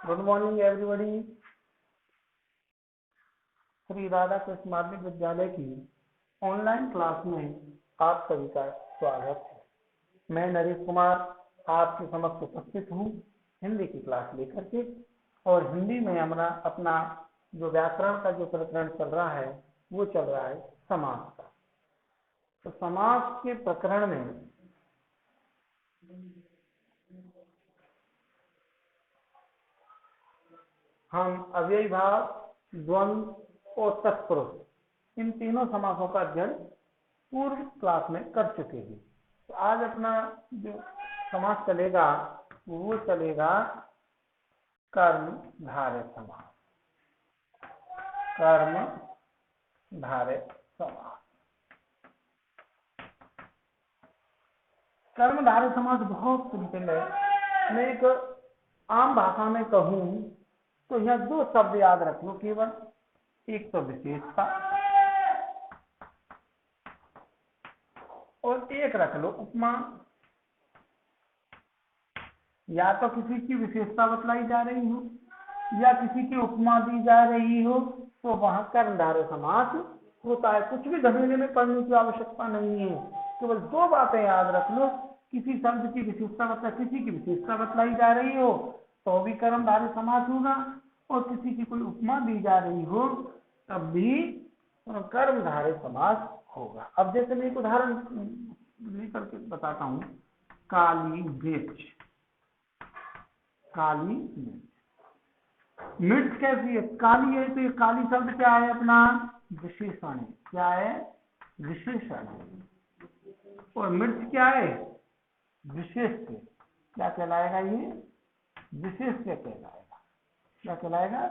Good morning everybody. Shri Radha Krishna माध्यमिक विद्यालय की ऑनलाइन क्लास में आप सभी का स्वागत है। मैं नरेश कुमार आपके समक्ष उपस्थित हूँ हिंदी की क्लास लेकर के। और हिंदी में हमारा अपना जो व्याकरण का जो प्रकरण चल रहा है वो चल रहा है समास का। तो समास के प्रकरण में हम अव्ययी भाव, द्वंद्व और तत्पुरुष इन तीनों समासों का अध्ययन पूर्व क्लास में कर चुके हैं। तो आज अपना जो समास चलेगा वो चलेगा कर्मधारय समास। कर्मधारय समास। कर्मधारय समास बहुत सिंपल है। मैं एक आम भाषा में कहूं तो यह दो शब्द याद रख लो केवल। एक तो विशेषता और एक रख लो उपमा। या तो किसी की विशेषता बतलाई जा रही हो या किसी की उपमा दी जा रही हो तो वहां कर्मधारय समास होता है। कुछ भी घमेले में पढ़ने की आवश्यकता नहीं है, केवल दो बातें याद रख लो। किसी शब्द की विशेषता किसी की विशेषता बतलाई जा रही हो तो भी कर्मधारय समास होगा, और किसी की कोई उपमा दी जा रही हो तब भी कर्मधारय समास होगा। अब जैसे मैं एक उदाहरण लेकर के बताता हूं। काली मिर्च। काली मिर्च। मिर्च कैसी है? काली है। तो ये काली शब्द क्या है? अपना विशेषण है। क्या है? विशेषण है। और मिर्च क्या है? विशेष्य। क्या कहलाएगा? ये विशेष्य कहलाएगा। क्या कहलाएगा?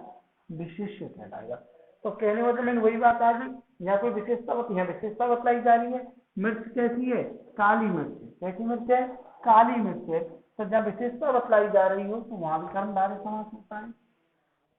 विशेष्य कहलाएगा। तो कहने मतलब मैंने वही बात आ गई। यहाँ कोई विशेषता यहाँ विशेषता बतलाई जा रही है। मिर्च कैसी है? काली मिर्च है। कैसी मिर्च है? काली मिर्च है। तो जब विशेषता बतलाई जा रही हो तो वहां भी कर्मधारय समास होता है।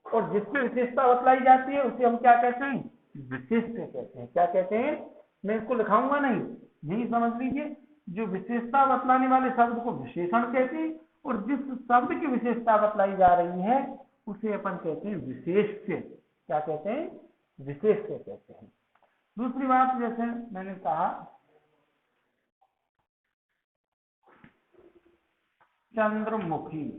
और जिसकी विशेषता बतलाई जाती है उसे हम क्या कहते हैं? विशेष्य कहते हैं। क्या कहते हैं? मैं इसको लिखाऊंगा नहीं, यही समझ लीजिए। जो विशेषता बतलाने वाले शब्द को विशेषण कहते हैं और जिस शब्द की विशेषता बतलाई जा रही है उसे अपन कहते हैं विशेष्य। क्या कहते हैं? विशेष्य कहते हैं। दूसरी बात, जैसे मैंने कहा चंद्रमुखी।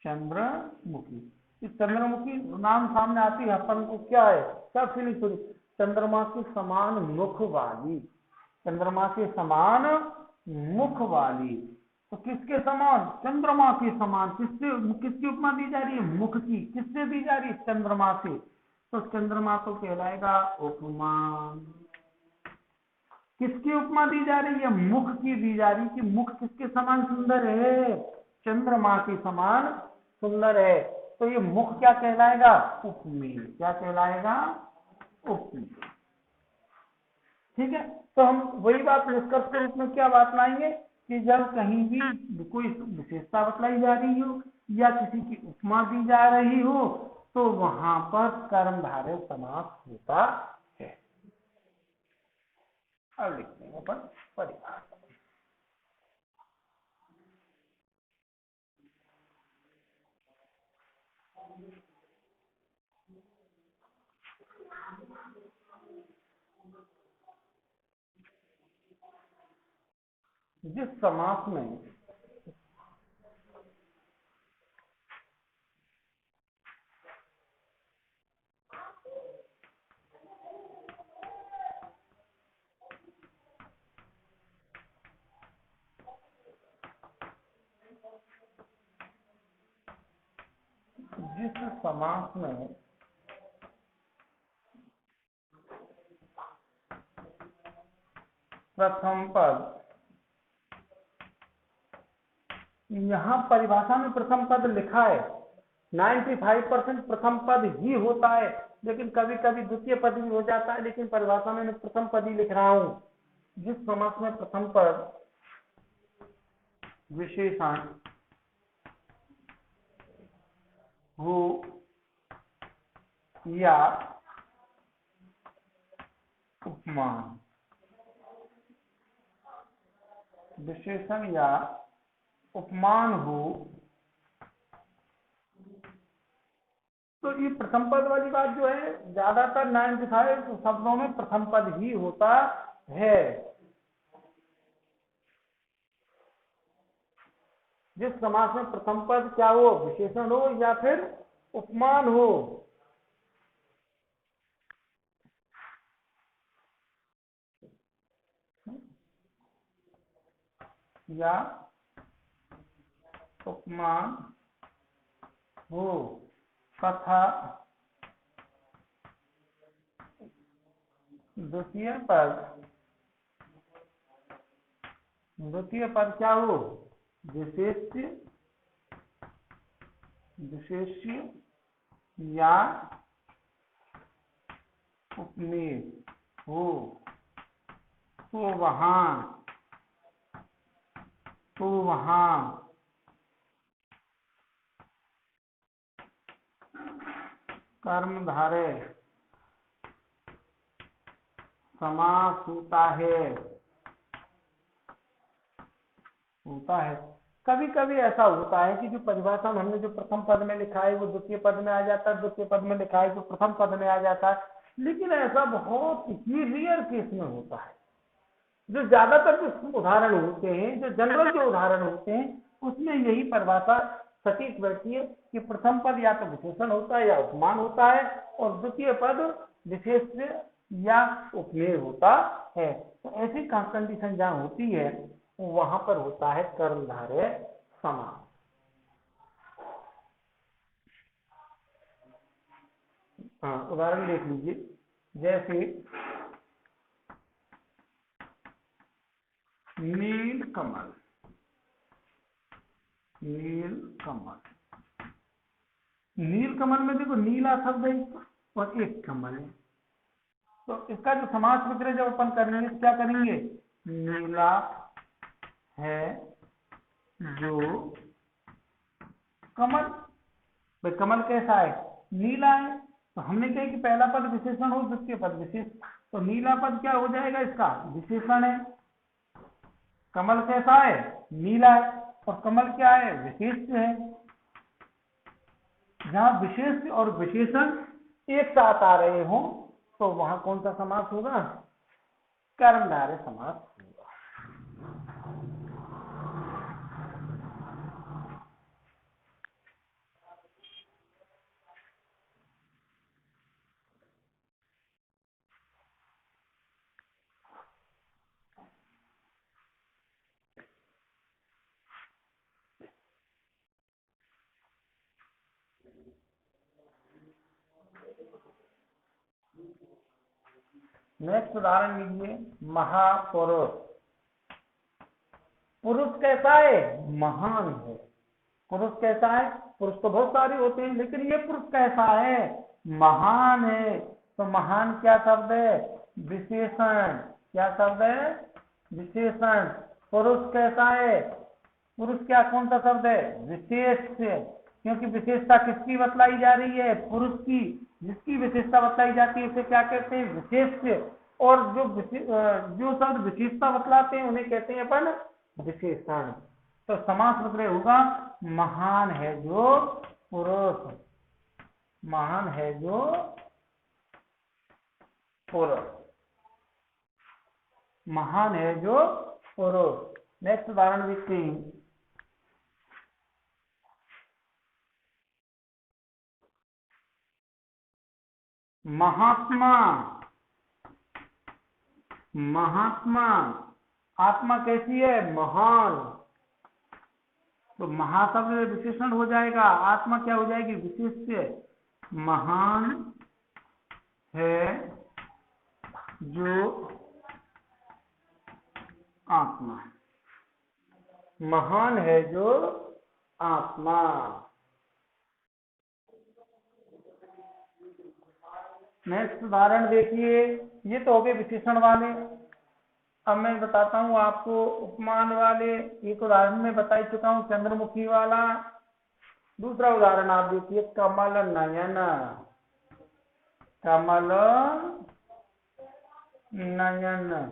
चंद्रमुखी। इस चंद्रमुखी नाम सामने आती है अपन को क्या है? क्या फीलिंग थोड़ी? चंद्रमा के समान मुख वाली। चंद्रमा के समान मुख वाली। तो किसके समान? चंद्रमा के समान। किसकी उपमा दी जा रही है? मुख की। किससे दी जा रही है? चंद्रमा से। तो चंद्रमा तो कहलाएगा उपमा। किसकी उपमा दी जा रही है? मुख की दी जा रही है कि मुख किसके समान सुंदर है? चंद्रमा के समान सुंदर है। तो ये मुख क्या कहलाएगा? उपमेय। क्या कहलाएगा? उपमेय। ठीक है। तो हम वही बात निष्कर्ष के रूप में क्या बात लाएंगे कि जब कहीं भी कोई विशेषता बतलाई जा रही हो या किसी की उपमा दी जा रही हो तो वहां पर कर्मधारय समास होता है। अब लिखते हैं अपन परिभाषा। जिस समास में प्रथम पद, यहां परिभाषा में प्रथम पद लिखा है। 95% प्रथम पद ही होता है, लेकिन कभी कभी द्वितीय पद भी हो जाता है, लेकिन परिभाषा में मैं प्रथम पद ही लिख रहा हूं। जिस समास में प्रथम पद विशेषण हो या उपमान, विशेषण या उपमान हो तो ये प्रथम पद वाली बात जो है, ज्यादातर 95 शब्दों में प्रथम पद ही होता है। जिस समास में प्रथम पद क्या हो, विशेषण हो या फिर उपमान हो, या उपमान हो, तथा द्वितीय पद क्या हो, विशेष्य या उपमेय हो, तो वहां कर्मधारय समास होता है। कभी कभी ऐसा होता है कि जो परिभाषा हमने जो प्रथम पद में लिखा है वो द्वितीय पद में आ जाता है, द्वितीय पद में लिखा है जो प्रथम पद में आ जाता है, लेकिन ऐसा बहुत ही रेयर केस में होता है। जो ज्यादातर जो उदाहरण होते हैं, जो जनरल जो उदाहरण होते हैं, उसमें यही परिभाषा सटीक बैठती है कि प्रथम पद या तो विशेषण होता है या उपमान होता है, और द्वितीय पद विशेष्य या उपमेय होता है। तो ऐसी कंडीशन जहां होती है वहां पर होता है कर्मधारय समास। हाँ, उदाहरण देख लीजिए, जैसे नील कमल, नील कमल में देखो नीला शब्द है और एक कमल है, तो इसका जो समास विग्रह जब अपन करेंगे तो क्या करेंगे, नीला है जो कमल। भाई कमल कैसा है, नीला है, तो हमने कहा कि पहला पद विशेषण हो, द्वितीय पद विशेष, तो नीला पद क्या हो जाएगा, इसका विशेषण है। कमल कैसा है, नीला है, और कमल क्या है, विशेष है। जहां विशेष और विशेषण एक साथ आ रहे हो तो वहां कौन सा समास होगा, कर्मधारय समास होगा। नेक्स्ट उदाहरण लीजिए, महापुरुष। पुरुष कैसा है, महान है। पुरुष कैसा है, पुरुष तो बहुत सारे होते हैं, लेकिन ये पुरुष कैसा है, महान है। तो महान क्या शब्द है, विशेषण। क्या शब्द है, विशेषण। पुरुष कैसा है, पुरुष क्या कौन सा शब्द है, विशेष, क्योंकि विशेषता किसकी बतलाई जा रही है, पुरुष की। जिसकी विशेषता बतलाई जाती है उसे क्या कहते हैं, विशेष। और जो शब्द विशेषता बतलाते हैं उन्हें कहते हैं अपन विशेषण। तो समास विग्रह होगा, महान है जो पुरुष, महान है जो पुरुष, महान है जो पुरुष। नेक्स्ट उदाहरण देखते हैं, महात्मा। महात्मा, आत्मा कैसी है, महान। तो महाशब्द विशेषण हो जाएगा, आत्मा क्या हो जाएगी, विशेष्य। महान है जो आत्मा, महान है जो आत्मा। नेक्स्ट उदाहरण देखिए, ये तो हो गए विशेषण वाले। अब मैं बताता हूं आपको उपमान वाले। एक उदाहरण में बता ही चुका हूं, चंद्रमुखी वाला। दूसरा उदाहरण आप देखिए, कमल नयन। कमल नयन,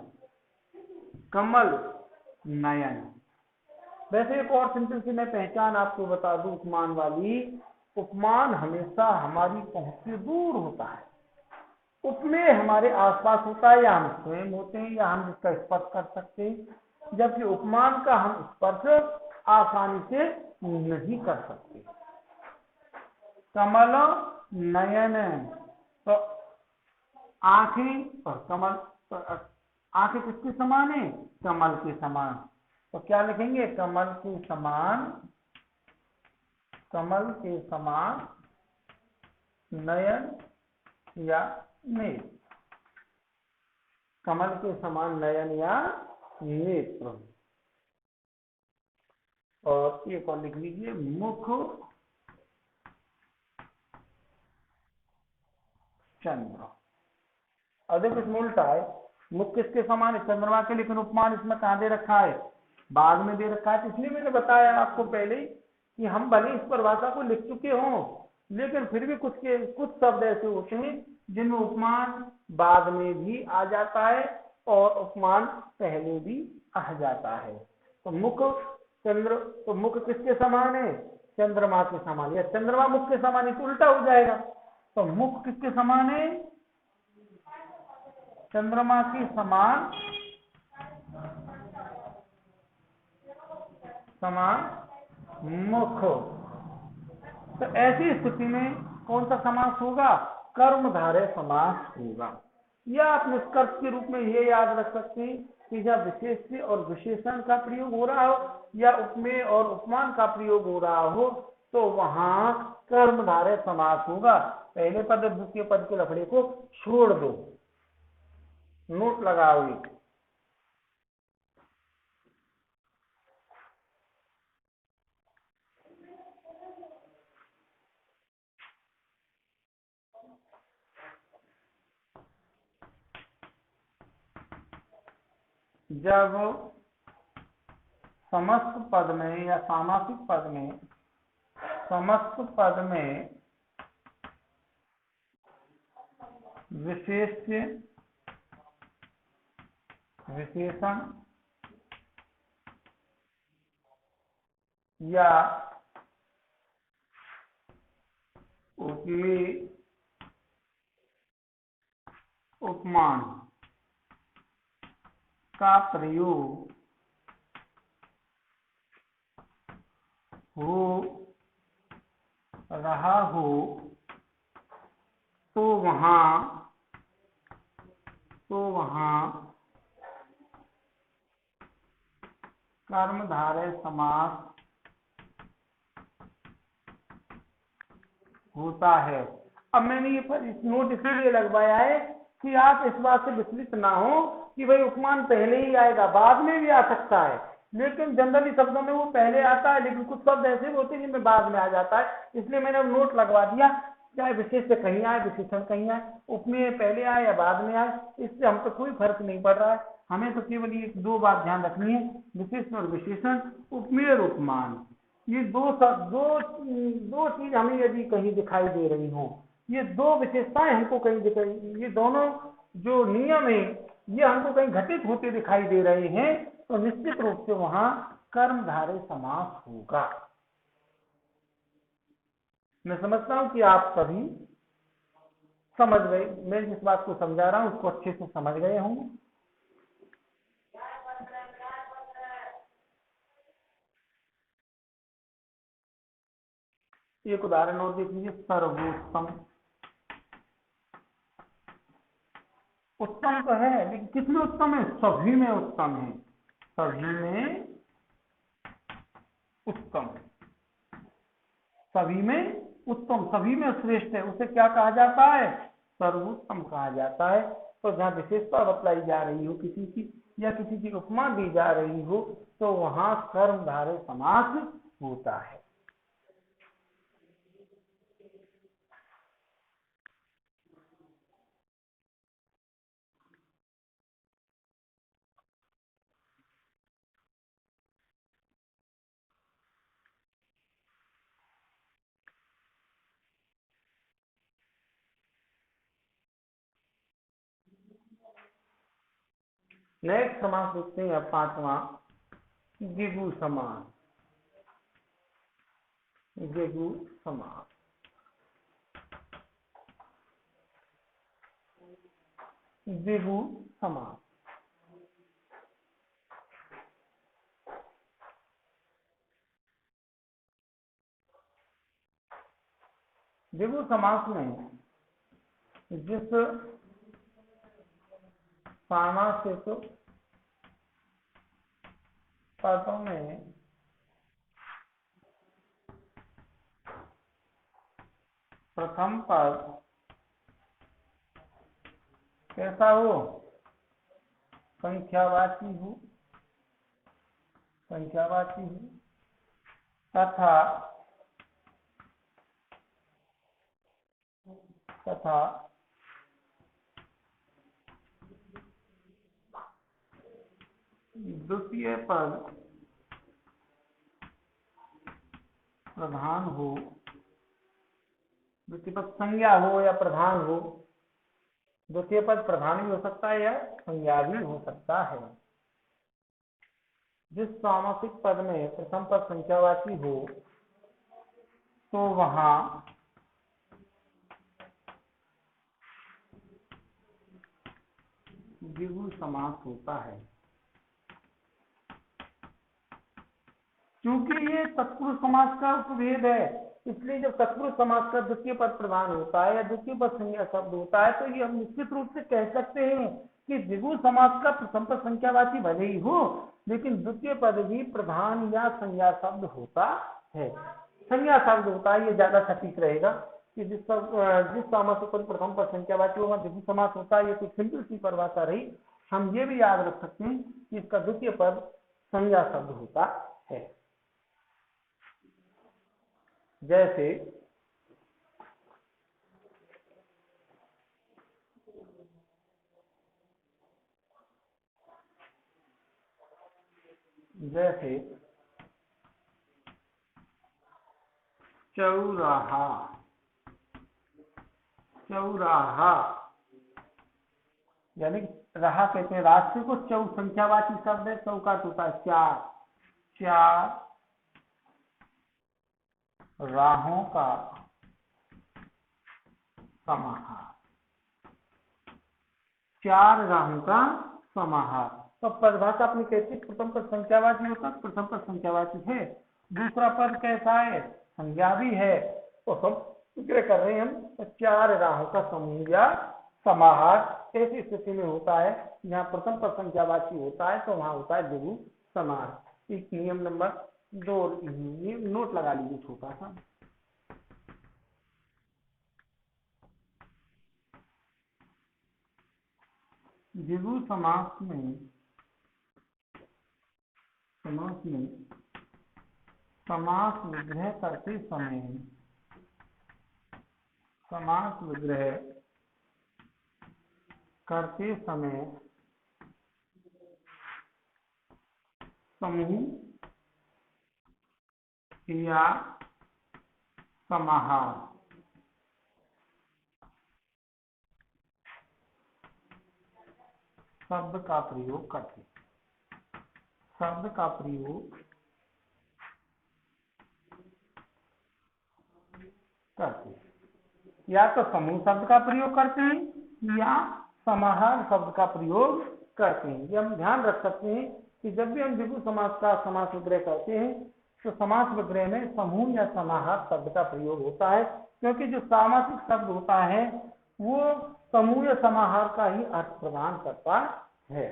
कमल नयन। वैसे एक और सिंपल सी मैं पहचान आपको बता दूं उपमान वाली, उपमान हमेशा हमारी पहुंच से दूर होता है, उपमेय हमारे आसपास होता है, या हम स्वयं होते हैं, या हम जिसका स्पर्श कर सकते हैं, जबकि उपमान का हम स्पर्श आसानी से नहीं कर सकते। कमल नयन, तो आंखें और कमल, तो आंखें किसके समान है? कमल के समान। तो क्या लिखेंगे? कमल के समान, कमल के समान नयन या नेत्र, कमल के समान नयन या नेत्र। और एक और लिख लीजिए, मुख चंद्र। और देखो इसमें उल्टा है, मुख किसके समान है? चंद्रमा के, लेकिन उपमान इसमें कहां दे रखा है? बाद में दे रखा है। तो इसलिए मैंने बताया आपको पहले कि हम भले इस परिभाषा को लिख चुके हों, लेकिन फिर भी कुछ शब्द ऐसे होते हैं जिनमें उपमान बाद में भी आ जाता है और उपमान पहले भी आ जाता है। तो मुख चंद्र, तो मुख किसके समान है? चंद्रमा के समान, या चंद्रमा मुख के समान है तो उल्टा हो जाएगा। तो मुख किसके समान है? चंद्रमा के समान, समान मुख। तो ऐसी स्थिति में कौन सा समास होगा? कर्मधारय समास होगा। या आप निष्कर्ष के रूप में ये याद रख सकते हैं कि जब विशेष्य और विशेषण का प्रयोग हो रहा हो या उपमेय और उपमान का प्रयोग हो रहा हो तो वहां कर्मधारय समास होगा। पहले पद और द्वितीय पद के लफड़े को छोड़ दो, नोट लगाओगे। जब समस्त पद में या सामासिक पद में, समस्त पद में विशेष्य विशेषण या उपमेय उपमान का प्रयोग हो रहा हो तो वहां कर्मधारय समास होता है। अब मैंने ये नोट इसलिए लगवाया है कि आप इस बात से विचलित ना हो कि भाई उपमान पहले ही आएगा, बाद में भी आ सकता है, लेकिन जनरली शब्दों में वो पहले आता है, लेकिन कुछ शब्द ऐसे होते हैं जिनमें बाद में आ जाता है। इसलिए मैंने नोट लगवा दिया, चाहे विशेष कहीं आए विशेषण कहीं आए, उपमेय पहले आए या बाद में आए, इससे हम पे कोई फर्क नहीं पड़ रहा है। हमें तो केवल ये दो बात ध्यान रखनी है, विशेषण और विशेषण, उपमेय और उपमान। ये दो चीज हमें यदि कहीं दिखाई दे रही हो, ये दो विशेषताएं हमको कहीं दिखाई, ये दोनों जो नियम है ये हमको कहीं घटित होते दिखाई दे रहे हैं, तो निश्चित रूप से वहां कर्मधारय समास होगा। मैं समझता हूं कि आप सभी समझ गए, मैं जिस बात को समझा रहा हूं उसको अच्छे से समझ गए होंगे। एक उदाहरण और देख लीजिए, सर्वोत्तम। उत्तम तो है, लेकिन किसमें उत्तम है? सभी में उत्तम है, सभी में उत्तम, सभी में उत्तम, सभी में श्रेष्ठ है, उसे क्या कहा जाता है? सर्वोत्तम कहा जाता है। तो जहाँ विशेषता बतलाई जा रही हो किसी की, या किसी की उपमा दी जा रही हो, तो वहां कर्मधारय समास होता है। नेक्स्ट समास देखते हैं, अब पांचवा, जिगु समास। जिगु समास द्विगु समास। द्विगु समास में जिस सामासिक पदों में प्रथम पद कैसा हो, संख्यावाची हो, तथा द्वितीय पद प्रधान हो, द्वितीय पद संज्ञा हो या प्रधान हो। द्वितीय पद प्रधान भी हो सकता है या संज्ञा भी हो सकता है। जिस सामासिक पद में प्रथम पद संख्यावाची हो तो वहां द्विगु समास होता है। क्योंकि ये तत्पुरुष समास का उपभेद है, इसलिए जब तत्पुरुष समास का द्वितीय पद प्रधान होता है या द्वितीय पद संज्ञा शब्द होता है तो ये हम निश्चित रूप से कह सकते हैं कि द्विगु समास का प्रथम पद संख्यावाची भले ही हो लेकिन द्वितीय पद भी प्रधान या संज्ञा शब्द होता है। संज्ञा शब्द होता है, ये ज्यादा सटीक रहेगा कि जिस सामासिक पद प्रथम पद संख्यावाची होगा द्विगु समास होता है। ये तो सिंपल सी परिभाषा रही, हम ये भी याद रख सकते हैं कि इसका द्वितीय पद संज्ञा शब्द होता है। जैसे चौराहा, यानी रहा कहते हैं राष्ट्र को, चौ संख्यावाची शब्द है, चौका होता है चार राहों का समाहार, चार राहों का समाहार। तो परिभाषा अपनी कहती है प्रथम पद संख्यावाची होता है, प्रथम पद संख्यावाची है। दूसरा पद कैसा है, संज्ञा भी है। तो हम जिक्र कर रहे हैं हम तो चार राहों का समूह या समाहार ऐसी स्थिति में होता है जहाँ प्रथम पद संख्यावाची होता है तो वहां होता है द्विगु समास। एक नियम नंबर 2 नोट लगा लीजिए छोटा सा। द्विगु समास में समास विग्रह करते समय समूह या समाहार शब्द का प्रयोग करते, या तो समूह शब्द का प्रयोग करते हैं या समाहार शब्द का प्रयोग करते हैं। ये हम ध्यान रख सकते हैं कि जब भी हम द्विगु समास का समास विग्रह करते हैं तो समास विग्रह में समूह या समाहार शब्द का प्रयोग होता है, क्योंकि जो सामासिक शब्द होता है वो समूह या समाहार का ही अर्थ प्रदान करता है।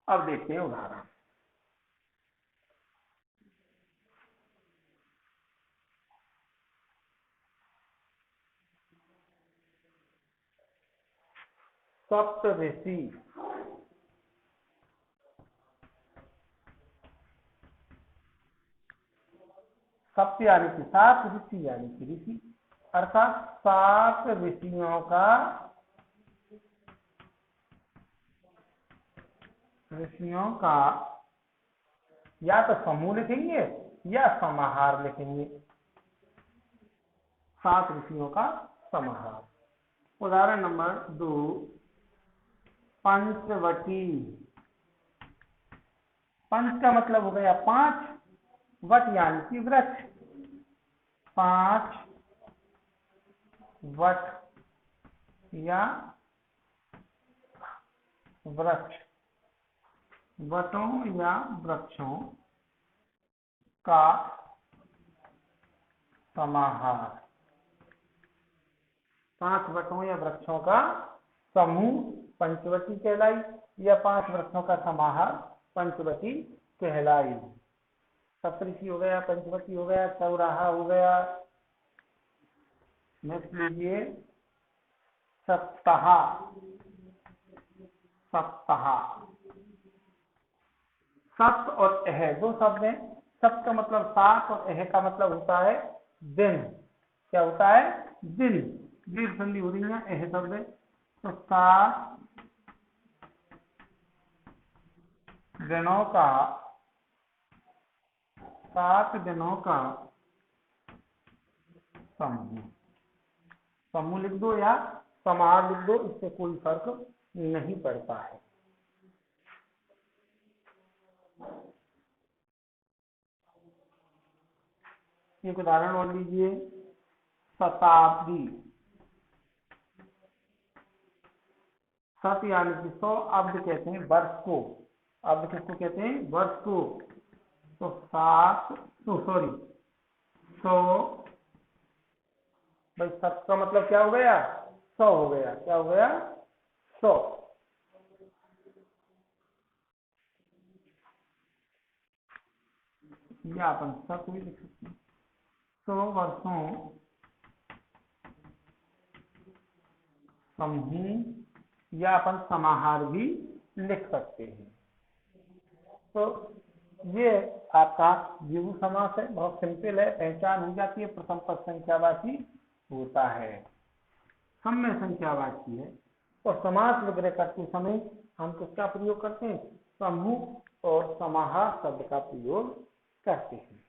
अब देखते हैं उदाहरण। सप्तऋषि, सप्त यानी कि सात, ऋषि यानी कि ऋषि, अर्थात सात ऋषियों का या तो समूह लिखेंगे या समाहार लिखेंगे। सात ऋषियों का समाहार। उदाहरण नंबर 2, पंचवटी पंच का मतलब हो गया 5, वट यानी कि वृक्ष, 5 वट या वृक्ष, वटों या वृक्षों का समाहार, 5 वटों या वृक्षों का समूह पंचवटी कहलाई, या 5 वृक्षों का समाहार पंचवटी कहलाई। सप्तऋषि हो गया, पंचवटी हो गया, चौराहा हो गया। नेक्स्ट लीजिए सप्ताह, सप्ताह, सप्त और एह दो शब्द हैं। सप्त का मतलब 7 और एह का मतलब होता है दिन। क्या होता है? दिन। दीर्घ संधि हो रही है एह शब्द है। तो 7 दिनों का, 7 दिनों का समूह, समूह लिख दो या समाहार लिख दो, इससे कोई फर्क नहीं पड़ता है। एक उदाहरण और लीजिए, शताब्दी, शत यानी कि 100, अब्द कहते हैं वर्ष को, अब्द किसको कहते हैं? वर्ष को। तो 100 भाई, 7 का मतलब क्या हो गया? 100 हो गया। क्या हो गया? 100। या अपन 7 भी लिख सकते हैं। 100 वर्षों समूह, या अपन समाहार भी लिख सकते हैं। तो ये आपका द्विगु समास है, बहुत सिंपल है, पहचान हो जाती है। प्रथम पद संख्यावाची होता है, सम्य संख्यावाची है। और समास वगैरह करते समय हम किसका प्रयोग करते हैं? समूह और समाहार शब्द का प्रयोग करते हैं।